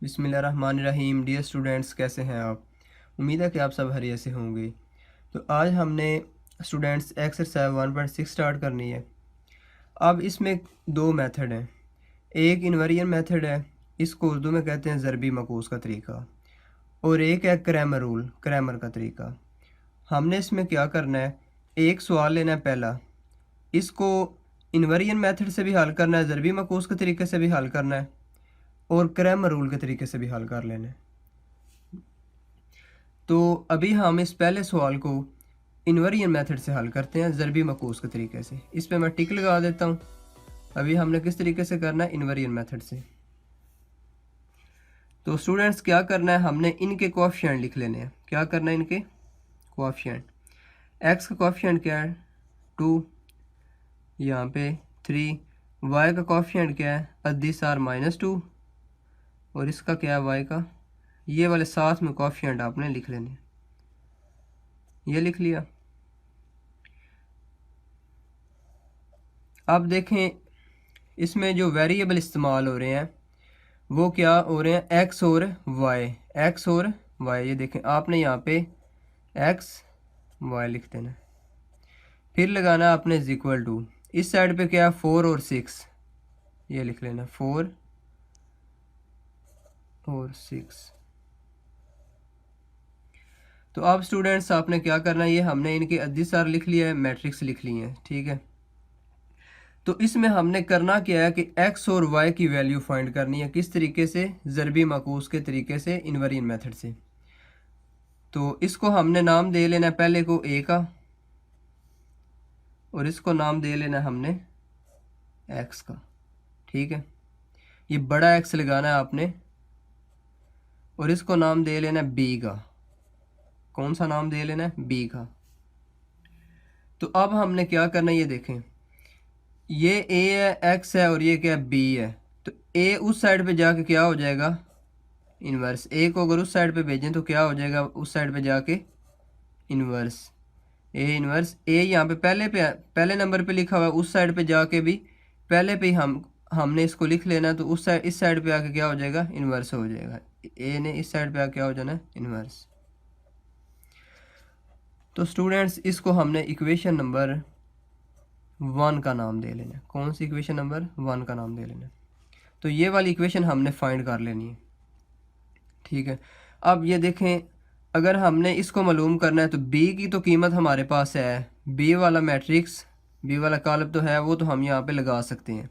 बिस्मिल्लाहिर्रहमानिर्रहीम। Dear students, कैसे हैं आप? उम्मीद है कि आप सब खैरियत से होंगे। तो आज हमने स्टूडेंट्स एक्सरसाइज 1.6 स्टार्ट करनी है। अब इसमें दो मेथड हैं। एक इन्वेरिएंट मेथड है, इसको उर्दू में कहते हैं ज़रबी मकूस का तरीका, और एक है क्रैमर रूल, क्रैमर का तरीका। हमने इसमें क्या करना है, एक सवाल लेना है पहला, इसको इन्वेरिएंट मेथड से भी हल करना है, ज़रबी मकूस के तरीके से भी हल करना है, और क्रैमर रूल के तरीके से भी हल कर लेना है। तो अभी हम इस पहले सवाल को इन्वेरिएंट मेथड से हल करते हैं, ज़रबी मकूस के तरीके से। इस पे मैं टिक लगा देता हूँ। अभी हमने किस तरीके से करना है, इन्वेरिएंट मेथड से। तो स्टूडेंट्स क्या करना है, हमने इनके कोएफिशिएंट लिख लेने हैं। क्या करना है, इनके कोएफिशिएंट। एक्स का कोएफिशिएंट क्या है, 2, यहाँ पे 3। वाई का कोएफिशिएंट क्या है, अदिस आर -2, और इसका क्या है, वाई का। ये वाले साथ में कोएफिशिएंट आपने लिख लेने, ये लिख लिया। अब देखें, इसमें जो वेरिएबल इस्तेमाल हो रहे हैं वो क्या हो रहे हैं, एक्स और वाई, एक्स और वाई। ये देखें, आपने यहाँ पे एक्स वाई लिख देना, फिर लगाना आपने इज इक्वल टू, इस साइड पे क्या है, 4 और 6, ये लिख लेना, 4 और 6। तो अब स्टूडेंट्स आपने क्या करना है, ये हमने इनके अदिसार लिख लिया है, मैट्रिक्स लिख ली है, ठीक है। तो इसमें हमने करना क्या है कि x और y की वैल्यू फाइंड करनी है। किस तरीके से, ज़रबी मकूस के तरीके से, इन्वेरिएंट मेथड से। तो इसको हमने नाम दे लेना है पहले को a का, और इसको नाम दे लेना है हमने x का, ठीक है। ये बड़ा x लगाना है आपने, और इसको नाम दे लेना है b का। कौन सा नाम दे लेना है, b का। तो अब हमने क्या करना है, ये देखें, ये a है, x है, और ये क्या है, b है। तो a उस साइड पे जाके क्या हो जाएगा, इन्वर्स। ए को अगर उस साइड पे भेजें तो क्या हो जाएगा, उस साइड पे जाके इन्वर्स। ए इन्वर्स, ए यहाँ पे पहले नंबर पे लिखा हुआ है, उस साइड पे जाके भी पहले पे ही हमने इसको लिख लेना। तो उस साइड, इस साइड पे आके क्या हो जाएगा, इन्वर्स हो जाएगा। ए ने इस साइड पे आके क्या हो जाना है, इन्वर्स। तो स्टूडेंट्स, इसको हमने इक्वेशन नंबर 1 का नाम दे लेना। कौन सी इक्वेशन नंबर 1 का नाम दे लेना। तो ये वाली इक्वेशन हमने फाइंड कर लेनी है, ठीक है। अब ये देखें, अगर हमने इसको मालूम करना है तो b की तो कीमत हमारे पास है, b वाला मैट्रिक्स, b वाला कॉलम तो है, वो तो हम यहाँ पे लगा सकते हैं।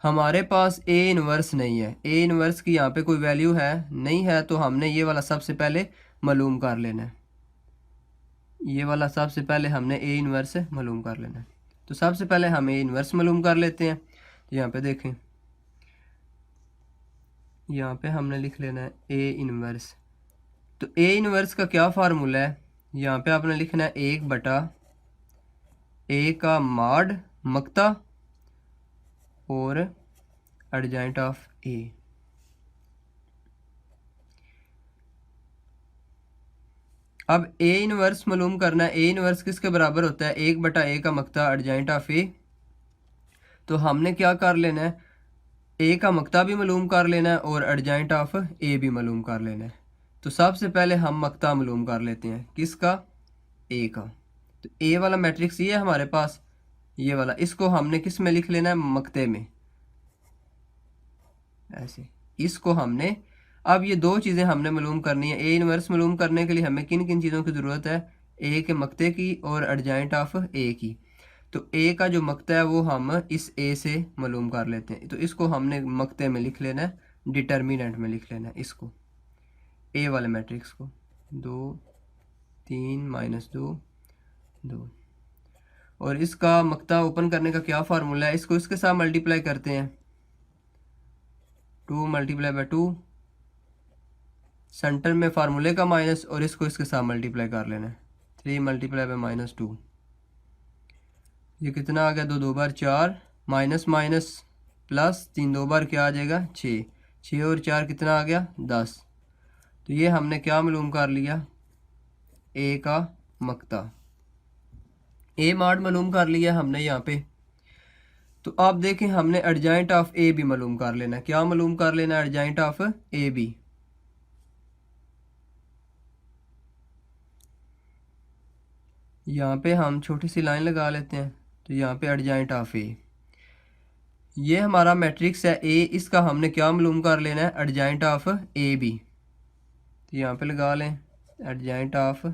हमारे पास a इन्वर्स नहीं है, a इन्वर्स की यहाँ पे कोई वैल्यू है नहीं है, तो हमने ये वाला सबसे पहले मालूम कर लेना है। ये वाला सबसे पहले हमने a इन्वर्स मालूम कर लेना है। तो सबसे पहले हम a इन्वर्स मालूम कर लेते हैं। तो यहाँ पे देखें, यहाँ पे हमने लिख लेना है a इन्वर्स। तो a इन्वर्स का क्या फार्मूला है, यहाँ पे आपने लिखना है 1/a का मॉड मक्ता और एडजॉइंट ऑफ a। अब a इन्वर्स मालूम करना है। a इन्वर्स किसके बराबर होता है, 1/a का मक्ता एडजॉइंट ऑफ a। तो हमने क्या कर लेना है, a का मक्ता भी मालूम कर लेना है और एडजॉइंट ऑफ a भी मालूम कर लेना है। तो सबसे पहले हम मक्ता मालूम कर लेते हैं, किसका, a का। तो a वाला मैट्रिक्स ये है हमारे पास, ये वाला, इसको हमने किस में लिख लेना है, मक्ते में, ऐसे। इसको हमने, अब ये दो चीज़ें हमने मालूम करनी है। a इन्वर्स मालूम करने के लिए हमें किन किन चीज़ों की ज़रूरत है, a के मक्ते की और एडजॉइंट ऑफ a की। तो a का जो मक्ता है वो हम इस a से मालूम कर लेते हैं। तो इसको हमने मक्ते में लिख लेना है, डिटर्मिनेंट में लिख लेना है इसको, a वाले मैट्रिक्स को। 2 3 -2 2, और इसका मक्ता ओपन करने का क्या फार्मूला है, इसको इसके साथ मल्टीप्लाई करते हैं, 2 × 2, सेंटर में फार्मूले का माइनस, और इसको इसके साथ मल्टीप्लाई कर लेना है, 3 × -2। ये कितना आ गया, 2 2 बार 4, माइनस माइनस प्लस, 3 2 बार क्या आ जाएगा, 6, 6 और 4 कितना आ गया, 10। तो ये हमने क्या मालूम कर लिया, a का मक्ता, a मॉड मालूम कर लिया हमने यहाँ पे। तो आप देखें, हमने एडजॉइंट ऑफ a भी मालूम कर लेना। क्या मालूम कर लेना, एडजॉइंट ऑफ a भी। यहाँ पे हम छोटी सी लाइन लगा लेते हैं। तो यहाँ पे एडजॉइंट ऑफ ए, ये हमारा मैट्रिक्स है ए, इसका हमने क्या मालूम कर लेना है, एडजॉइंट ऑफ ए बी। तो यहाँ पे लगा लें एडजॉइंट ऑफ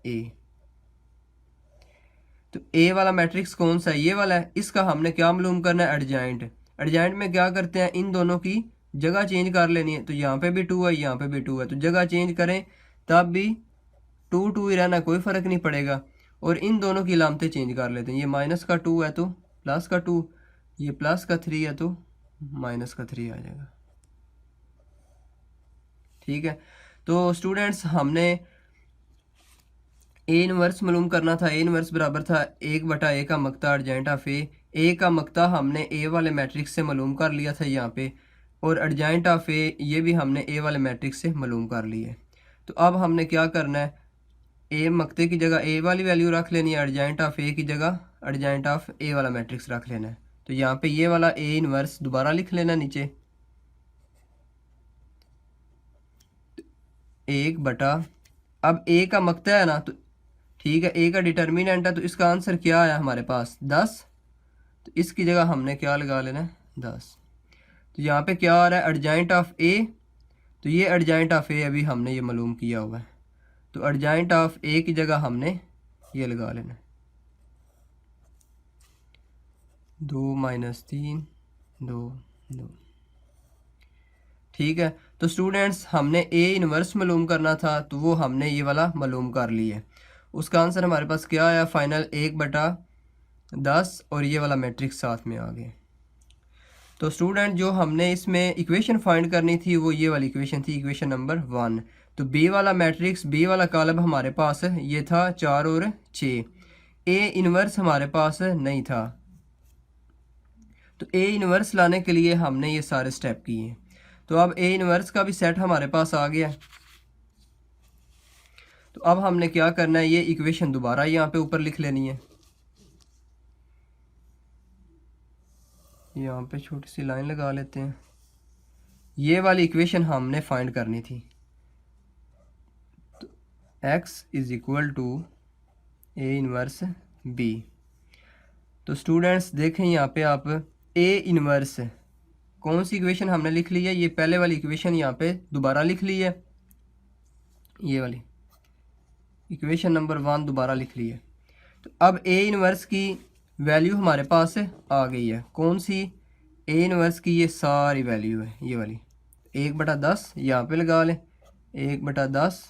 ए। तो ए वाला मैट्रिक्स कौन सा है, ये वाला है, इसका हमने क्या मालूम करना है, एडजॉइंट। एडजॉइंट में क्या करते हैं, इन दोनों की जगह चेंज कर लेनी है। तो यहाँ पे भी 2 है, यहाँ पे भी 2 है, तो जगह चेंज करें तब भी 2 2 ही रहना, कोई फ़र्क नहीं पड़ेगा। और इन दोनों की अलामतें चेंज कर लेते हैं, ये माइनस का 2 है तो प्लस का 2, ये प्लस का 3 है तो माइनस का 3 आ जाएगा। ठीक है, तो स्टूडेंट्स हमने ए इनवर्स मालूम करना था। ए इनवर्स बराबर था 1/a का मकता एडजॉइंट ऑफ ए। ए का मकता हमने ए वाले मैट्रिक्स से मालूम कर लिया था यहाँ पे, और एडजॉइंट ऑफ ए ये भी हमने ए वाले मैट्रिक्स से मालूम कर लिए। तो अब हमने क्या करना है, ए मकते की जगह ए वाली वैल्यू रख लेनी है, एडजॉइंट ऑफ ए की जगह एडजॉइंट ऑफ ए वाला मैट्रिक्स रख लेना है। तो यहाँ पे ये वाला ए इनवर्स दोबारा लिख लेना नीचे, 1/, अब ए का मकता है ना, तो ठीक है, ए का डिटर्मिनेंट है, तो इसका आंसर क्या आया हमारे पास 10। तो इसकी जगह हमने क्या लगा लेना है 10। तो यहाँ पे क्या आ रहा है, एडजॉइंट ऑफ ए, तो ये एडजॉइंट ऑफ ए अभी हमने ये मालूम किया हुआ है। तो एडजॉइंट ऑफ ए की जगह हमने ये लगा लेना है 2 - 3 2 2। ठीक है, तो स्टूडेंट्स हमने ए इनवर्स मालूम करना था, तो वो हमने ये वाला मालूम कर लिया है। उसका आंसर हमारे पास क्या आया फाइनल, 1/10, और ये वाला मैट्रिक्स साथ में आ गया। तो स्टूडेंट जो हमने इसमें इक्वेशन फाइंड करनी थी वो ये वाली इक्वेशन थी, इक्वेशन नंबर 1। तो बी वाला मैट्रिक्स, बी वाला कॉलम हमारे पास ये था 4 और 6। ए इनवर्स हमारे पास नहीं था, तो ए इनवर्स लाने के लिए हमने ये सारे स्टेप किए। तो अब ए इनवर्स का भी सेट हमारे पास आ गया। तो अब हमने क्या करना है, ये इक्वेशन दोबारा यहाँ पे ऊपर लिख लेनी है। यहाँ पे छोटी सी लाइन लगा लेते हैं, ये वाली इक्वेशन हमने फाइंड करनी थी। तो x = ए इनवर्स बी। तो स्टूडेंट्स देखें यहाँ पे आप, ए इनवर्स कौन सी इक्वेशन हमने लिख ली है, ये पहले वाली इक्वेशन यहाँ पे दोबारा लिख ली है, ये वाली इक्वेशन नंबर 1 दोबारा लिख ली है। तो अब ए इनवर्स की वैल्यू हमारे पास आ गई है, कौन सी, ए इनवर्स की ये सारी वैल्यू है, ये वाली 1/10 यहाँ पे लगा लें, 1/10,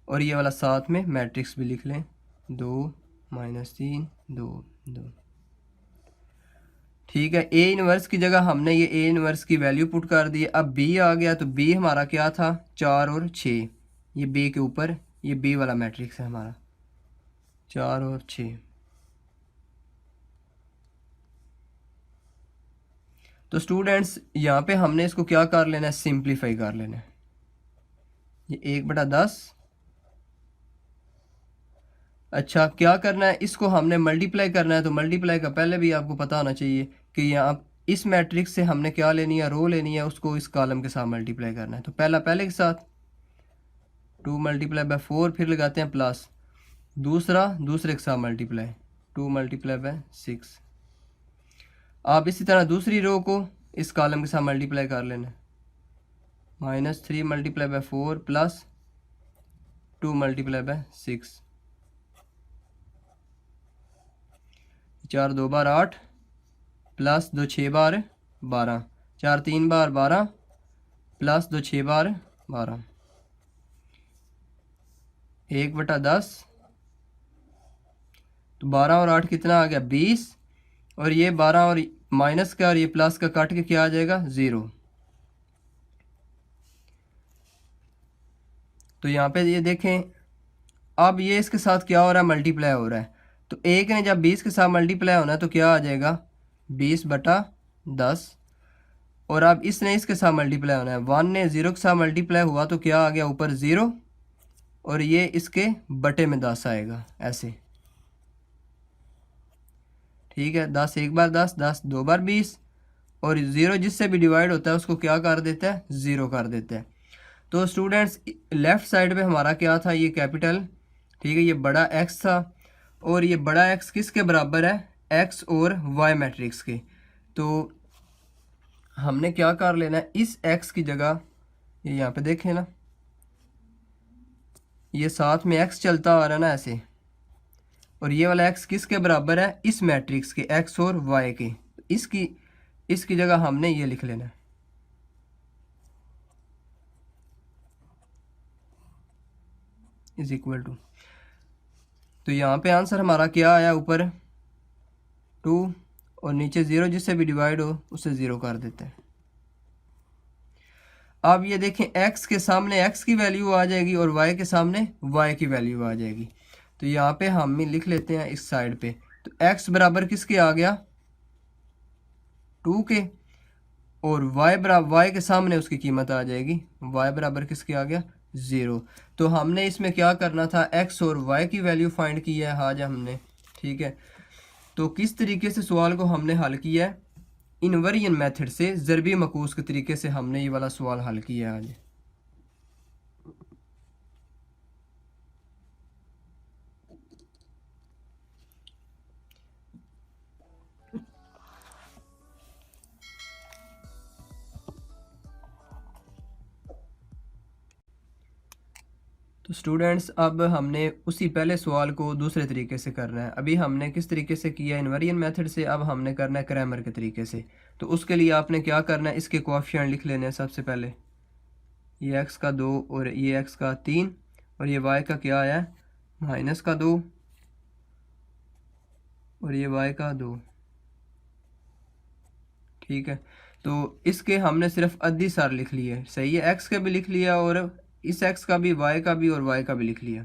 और ये वाला साथ में मैट्रिक्स भी लिख लें, 2 - 3 2 2। ठीक है, ए इनवर्स की जगह हमने ये ए इनवर्स की वैल्यू पुट कर दी। अब बी आ गया, तो बी हमारा क्या था 4 और 6, ये बी के ऊपर ये बी वाला मैट्रिक्स है हमारा 4 और 6। तो स्टूडेंट्स यहाँ पे हमने इसको क्या कर लेना है, सिंप्लीफाई कर लेना है। ये 1/10, अच्छा क्या करना है, इसको हमने मल्टीप्लाई करना है। तो मल्टीप्लाई का पहले भी आपको पता होना चाहिए कि यहाँ इस मैट्रिक्स से हमने क्या लेनी है, रो लेनी है, उसको इस कॉलम के साथ मल्टीप्लाई करना है। तो पहला पहले के साथ 2 × 4, फिर लगाते हैं प्लस, दूसरा दूसरे के साथ मल्टीप्लाई 2 × 6। आप इसी तरह दूसरी रो को इस कॉलम के साथ मल्टीप्लाई कर लेना, -3 × 4 प्लस 2 × 6, 4 2 बार 8 प्लस 2 6 बार 12, 4 3 बार 12 प्लस 2 6 बार 12, 1/10। तो 12 और 8 कितना आ गया 20, और ये 12 और माइनस का और ये प्लस का काट के क्या आ जाएगा 0। तो यहाँ पे ये देखें, अब ये इसके साथ क्या हो रहा है, मल्टीप्लाई हो रहा है। तो एक ने जब 20 के साथ मल्टीप्लाई होना है तो क्या आ जाएगा 20/10, और अब इसने इसके साथ मल्टीप्लाई होना है, 1 ने 0 के साथ मल्टीप्लाई हुआ तो क्या आ गया ऊपर 0, और ये इसके बटे में 10 आएगा ऐसे। ठीक है, 10 एक बार 10, 10 2 बार 20, और 0 जिससे भी डिवाइड होता है उसको क्या कर देता है 0 कर देता है। तो स्टूडेंट्स लेफ़्ट साइड पे हमारा क्या था, ये कैपिटल, ठीक है, ये बड़ा एक्स था और ये बड़ा एक्स किसके बराबर है, एक्स और वाई मैट्रिक्स के। तो हमने क्या कर लेना है, इस एक्स की जगह ये यहाँ पे देखें ना, ये साथ में एक्स चलता आ रहा है ना ऐसे, और ये वाला एक्स किसके बराबर है, इस मैट्रिक्स के, एक्स और वाई के। इसकी इसकी जगह हमने ये लिख लेना है, इज इक्वल टू। तो यहाँ पे आंसर हमारा क्या आया, ऊपर 2 और नीचे 0, जिससे भी डिवाइड हो उसे 0 कर देते हैं। अब ये देखें, x के सामने x की वैल्यू आ जाएगी और y के सामने y की वैल्यू आ जाएगी। तो यहाँ पे हम लिख लेते हैं इस साइड पे, तो x बराबर किसके आ गया, 2 के, और y बराबर y के सामने उसकी कीमत आ जाएगी, y बराबर किसके आ गया, 0। तो हमने इसमें क्या करना था, x और y की वैल्यू फाइंड की है आज हमने, ठीक है। तो किस तरीके से सवाल को हमने हल किया है, इनवर्जन मेथड से, ज़रबी मकूस के तरीके से हमने ये वाला सवाल हल किया है आज। तो स्टूडेंट्स, अब हमने उसी पहले सवाल को दूसरे तरीके से करना है। अभी हमने किस तरीके से किया, इनवर्जन मेथड से, अब हमने करना है क्रैमर के तरीके से। तो उसके लिए आपने क्या करना है, इसके कोएफिशिएंट लिख लेने हैं सबसे पहले, ये x का 2 और ये x का 3 और ये y का क्या आया है, माइनस का 2 और ये y का 2, ठीक है। तो इसके हमने सिर्फ अद्दी सार लिख ली है, सही है, x का भी लिख लिया और इस x का भी, y का भी और y का भी लिख लिया।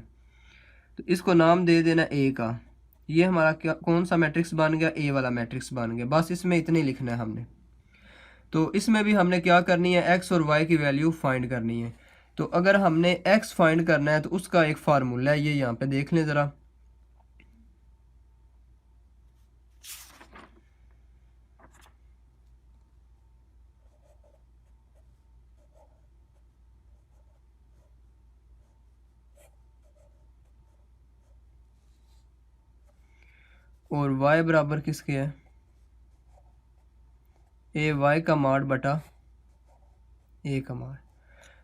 तो इसको नाम दे देना a का। ये हमारा क्या, कौन सा मैट्रिक्स बन गया, a वाला मैट्रिक्स बन गया। बस इसमें इतने लिखना है हमने। तो इसमें भी हमने क्या करनी है, x और y की वैल्यू फाइंड करनी है। तो अगर हमने x फाइंड करना है तो उसका एक फार्मूला है, ये यहाँ पे देख लें ज़रा। और y बराबर किसके है, ए वाई का माड बटा ए का माड।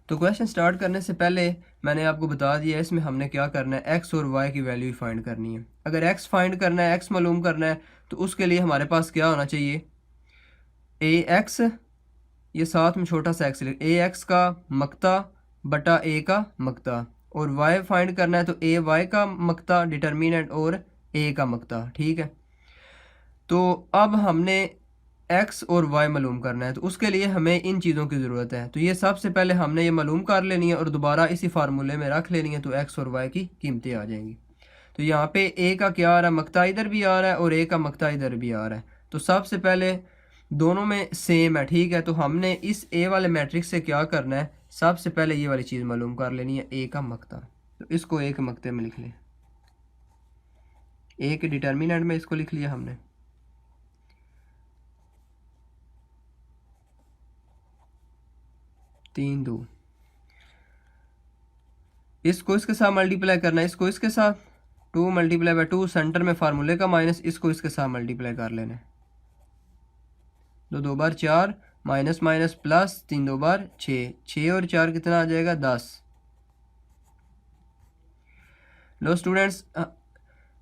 तो क्वेश्चन स्टार्ट करने से पहले मैंने आपको बता दिया इसमें हमने क्या करना है, x और y की वैल्यू फाइंड करनी है। अगर x फाइंड करना है, x मालूम करना है, तो उसके लिए हमारे पास क्या होना चाहिए, ए एक्स, ये साथ में छोटा सा x लिख, ए एक्स का मक्ता बटा ए का मक्ता, और y फाइंड करना है तो ए वाई का मक्ता डिटर्मिनेंट और ए का मक्ता, ठीक है। तो अब हमने x और y मालूम करना है, तो उसके लिए हमें इन चीज़ों की ज़रूरत है। तो ये सबसे पहले हमने ये मालूम कर लेनी है और दोबारा इसी फार्मूले में रख लेनी है, तो x और y की कीमतें आ जाएंगी। तो यहाँ पे a का क्या आ रहा है, मक्ता इधर भी आ रहा है और a का मक्ता इधर भी आ रहा है। तो सबसे पहले दोनों में सेम है, ठीक है। तो हमने इस a वाले मैट्रिक्स से क्या करना है, सबसे पहले ये वाली चीज़ मालूम कर लेनी है, a का मक्ता। तो इसको a के मक्ते में लिख लें, a के डिटर्मिनेंट में इसको लिख लिया हमने, 3 2, इसको इसके साथ मल्टीप्लाई करना है, इसको इसके साथ, 2 मल्टीप्लाई बाई 2, सेंटर में फार्मूले का माइनस, इसको इसके साथ मल्टीप्लाई कर लेना है, 2 2 बार 4, माइनस माइनस प्लस, 3 2 बार 6, 6 और 4 कितना आ जाएगा, 10। लो स्टूडेंट्स,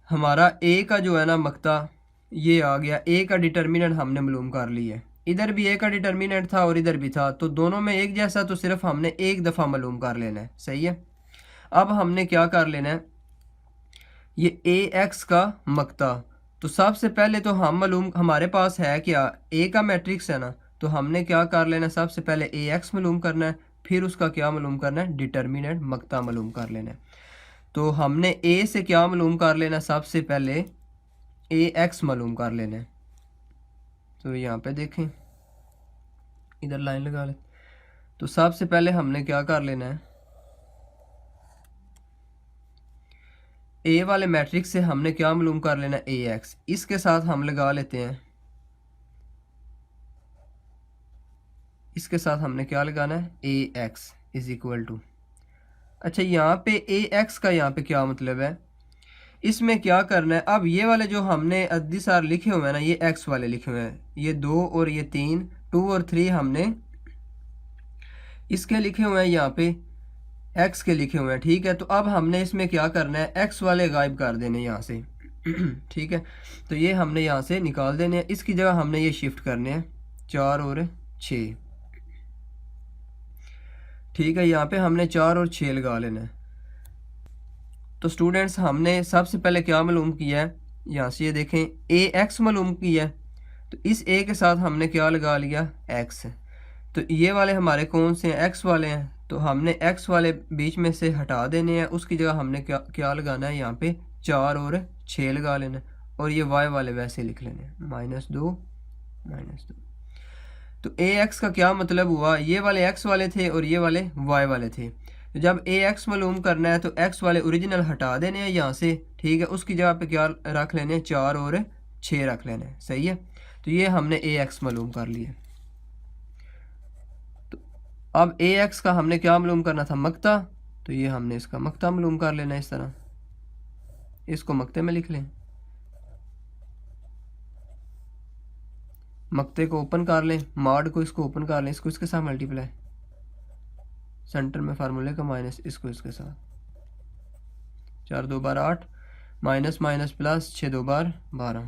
हमारा ए का जो है ना मक्ता ये आ गया, ए का डिटर्मिनेंट हमने मालूम कर लिया है। इधर भी ए का डिटर्मिनेंट था और इधर भी था, तो दोनों में एक जैसा, तो सिर्फ हमने एक दफ़ा मालूम कर लेना है, सही है। अब हमने क्या कर लेना है, ये ए एक्स का मक्ता। तो सबसे पहले तो हम मालूम, हमारे पास है क्या, ए का मैट्रिक्स है ना, तो हमने क्या कर लेना है, सबसे पहले ए एक्स मालूम करना है, फिर उसका क्या मालूम करना है, डिटर्मिनेंट मक्ता मालूम कर लेना है। तो हमने ए से क्या मालूम कर लेना, सबसे पहले ए एक्स मालूम कर लेना है। तो यहाँ पे देखें, इधर लाइन लगा ले। तो सबसे पहले हमने क्या कर लेना है, ए वाले मैट्रिक्स से हमने क्या मालूम कर लेना, ए एक्स, इसके साथ हम लगा लेते हैं, इसके साथ हमने क्या लगाना है, ए एक्स इज इक्वल टू। अच्छा, यहाँ पे ए एक्स का यहाँ पे क्या मतलब है, इसमें क्या करना है, अब ये वाले जो हमने अद्दी सार लिखे हुए हैं ना, ये एक्स वाले लिखे हुए हैं, ये 2 और ये 3, 2 और 3 हमने इसके लिखे हुए हैं, यहाँ पे एक्स के लिखे हुए हैं, ठीक है। तो अब हमने इसमें क्या करना है, एक्स वाले गायब कर देने यहाँ से ठीक है। तो ये हमने यहाँ से निकाल देने हैं, इसकी जगह हमने ये शिफ्ट करने हैं 4 और 6, ठीक है। यहाँ पे हमने 4 और 6 लगा लेना है। तो स्टूडेंट्स हमने सबसे पहले क्या मालूम किया है, यहाँ से ये देखें ए एक्स मालूम किया है, तो इस ए के साथ हमने क्या लगा लिया, एक्स। तो ये वाले हमारे कौन से हैं, एक्स वाले हैं, तो हमने एक्स वाले बीच में से हटा देने हैं, उसकी जगह हमने क्या लगाना है, यहाँ पे 4 और 6 लगा लेना है। और ये वाई वाले वैसे लिख लेने हैं, -2 -2। तो ए एक्स का क्या मतलब हुआ, ये वाले एक्स वाले थे और ये वाले वाई वाले थे। तो जब ए एक्स मालूम करना है तो एक्स वाले ओरिजिनल हटा देने हैं यहाँ से, ठीक है। उसकी जगह पे क्या रख लेने हैं, 4 और 6 रख लेने हैं, सही है। तो ये हमने ए एक्स मालूम कर लिया। तो अब ए एक्स का हमने क्या मालूम करना था, मक्ता, तो ये हमने इसका मक्ता मालूम कर लेना है। इस तरह इसको मक्ते में लिख लें, मक्ते को ओपन कर लें, मॉड को इसको ओपन कर लें, इसको इसके साथ मल्टीप्लाई, सेंटर में फार्मूले का माइनस, इसको इसके साथ, 4 2 12 8 माइनस माइनस प्लस 6 2 12 12,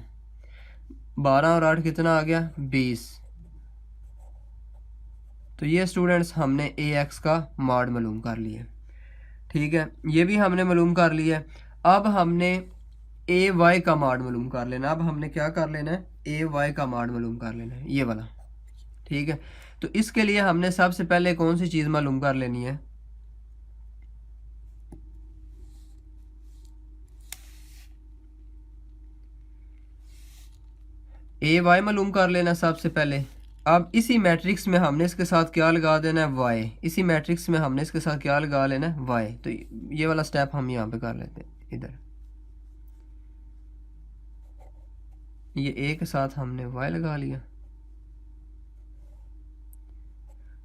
12 और 8 कितना आ गया, 20। तो ये स्टूडेंट्स हमने ए एक्स का मॉड मालूम कर लिया, ठीक है। ये भी हमने मालूम कर लिया। अब हमने ए वाई का मॉड मालूम कर लेना। अब हमने क्या कर लेना है, ए वाई का मॉड मालूम कर लेना है, ये वाला, ठीक है। तो इसके लिए हमने सबसे पहले कौन सी चीज़ मालूम कर लेनी है, ए वाई मालूम कर लेना सबसे पहले। अब इसी मैट्रिक्स में हमने इसके साथ क्या लगा देना है, वाई। इसी मैट्रिक्स में हमने इसके साथ क्या लगा लेना है, वाई। तो ये वाला स्टेप हम यहाँ पे कर लेते हैं, इधर ये ए के साथ हमने वाई लगा लिया।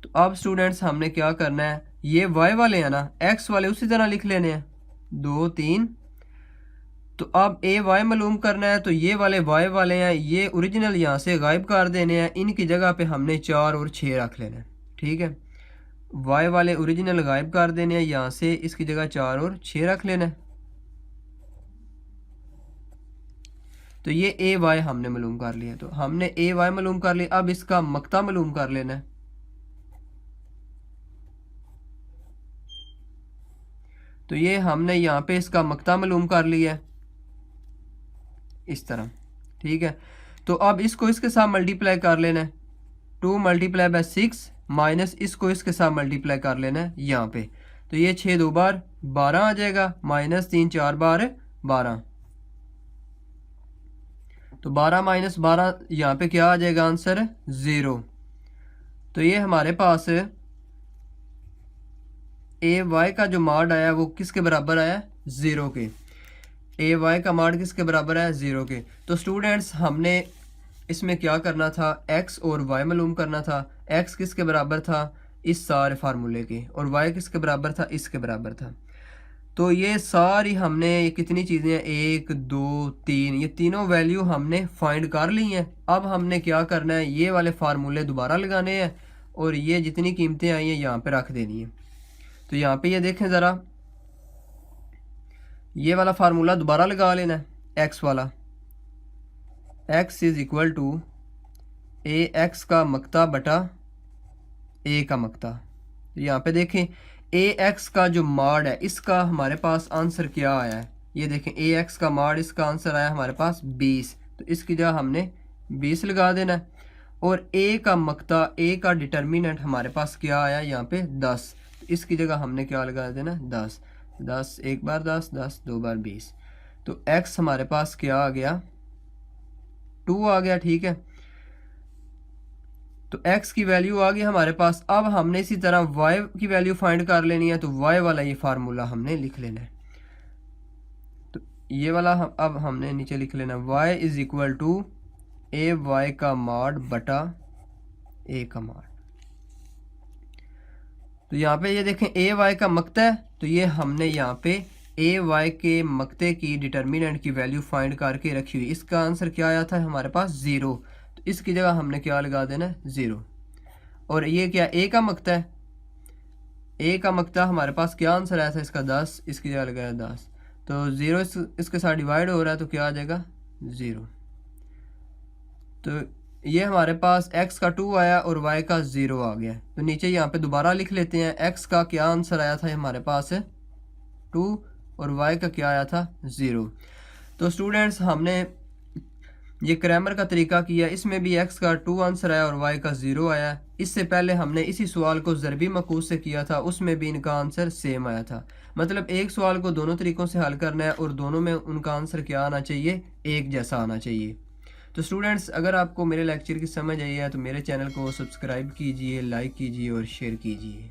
तो अब स्टूडेंट्स हमने क्या करना है, ये वाई वाले हैं ना, एक्स वाले उसी तरह लिख लेने हैं, 2 3। तो अब ए वाई मालूम करना है, तो ये वाले वाई वाले हैं, ये ओरिजिनल यहाँ से गायब कर देने हैं, इनकी जगह पे हमने 4 और 6 रख लेना है, ठीक है। वाई वाले ओरिजिनल गायब कर देने हैं यहाँ से, इसकी जगह 4 और 6 रख लेना है। तो ये ए वाई हमने मालूम कर लिया। तो हमने ए वाई मालूम कर लिया, अब इसका मक्ता मालूम कर लेना है। तो ये हमने यहाँ पे इसका मक्ता मालूम कर लिया है, इस तरह, ठीक है। तो अब इसको इसके साथ मल्टीप्लाई कर लेना है, 2 × 6 माइनस इसको इसके साथ मल्टीप्लाई कर लेना है यहाँ पे। तो ये 6 2 बार 12 आ जाएगा, माइनस 3 4 बार 12। तो 12 - 12 यहाँ पे क्या आ जाएगा, आंसर 0। तो ये हमारे पास ए वाई का जो मॉड आया वो किसके बराबर आया, 0 के। ए वाई का मॉड किसके बराबर है, 0 के। तो स्टूडेंट्स हमने इसमें क्या करना था, एक्स और वाई मालूम करना था। एक्स किसके बराबर था, इस सारे फार्मूले के, और वाई किसके बराबर था, इसके बराबर था। तो ये सारी हमने कितनी चीज़ें हैं, 1 2 3, ये तीनों वैल्यू हमने फाइंड कर ली हैं। अब हमने क्या करना है, ये वाले फार्मूले दोबारा लगाने हैं और ये जितनी कीमतें आई हैं यहाँ पे रख देनी है। तो यहाँ पे ये देखें ज़रा, ये वाला फार्मूला दोबारा लगा लेना है, एक्स वाला, x = ए एक्स का मक्ता बटा ए का मक्ता। तो यहाँ पे देखें ए एक्स का जो मॉड है इसका हमारे पास आंसर क्या आया है, ये देखें ए एक्स का मॉड, इसका आंसर आया हमारे पास 20। तो इसकी जगह हमने 20 लगा देना है। और ए का मक्ता, ए का डिटर्मिनेंट हमारे पास क्या आया यहाँ पे, 10। तो इसकी जगह हमने क्या लगा देना, 10। 10 एक बार 10, 10 2 बार 20। तो x हमारे पास क्या आ गया, 2 आ गया, ठीक है। तो x की वैल्यू आ गई हमारे पास। अब हमने इसी तरह y की वैल्यू फाइंड कर लेनी है। तो y वाला ये फार्मूला हमने लिख लेना है। तो ये वाला अब हमने नीचे लिख लेना, y = ए वाई का मॉड बटा ए का मॉड। तो यहाँ पे ये देखें ए वाई का मक्ता है, तो ये हमने यहाँ पे ए वाई के मकते की डिटर्मिनेंट की वैल्यू फाइंड करके रखी हुई। इसका आंसर क्या आया था हमारे पास 0, तो इसकी जगह हमने क्या लगा देना है 0। और ये क्या ए का मकता है, ए का मकता हमारे पास क्या आंसर आया था इसका 10, इसकी जगह लगाया 10, तो 0 इसके साथ डिवाइड हो रहा है तो क्या आ जाएगा 0। तो ये हमारे पास x का 2 आया और y का 0 आ गया। तो नीचे यहाँ पे दोबारा लिख लेते हैं, x का क्या आंसर आया था हमारे पास 2 और y का क्या आया था 0। तो स्टूडेंट्स हमने ये क्रैमर का तरीका किया, इसमें भी x का 2 आंसर आया और y का 0 आया। इससे पहले हमने इसी सवाल को ज़रबी मकूस से किया था, उसमें भी इनका आंसर सेम आया था। मतलब एक सवाल को दोनों तरीक़ों से हल करना है और दोनों में उनका आंसर क्या आना चाहिए, एक जैसा आना चाहिए। तो स्टूडेंट्स अगर आपको मेरे लेक्चर की समझ आई है तो मेरे चैनल को सब्सक्राइब कीजिए, लाइक कीजिए और शेयर कीजिए।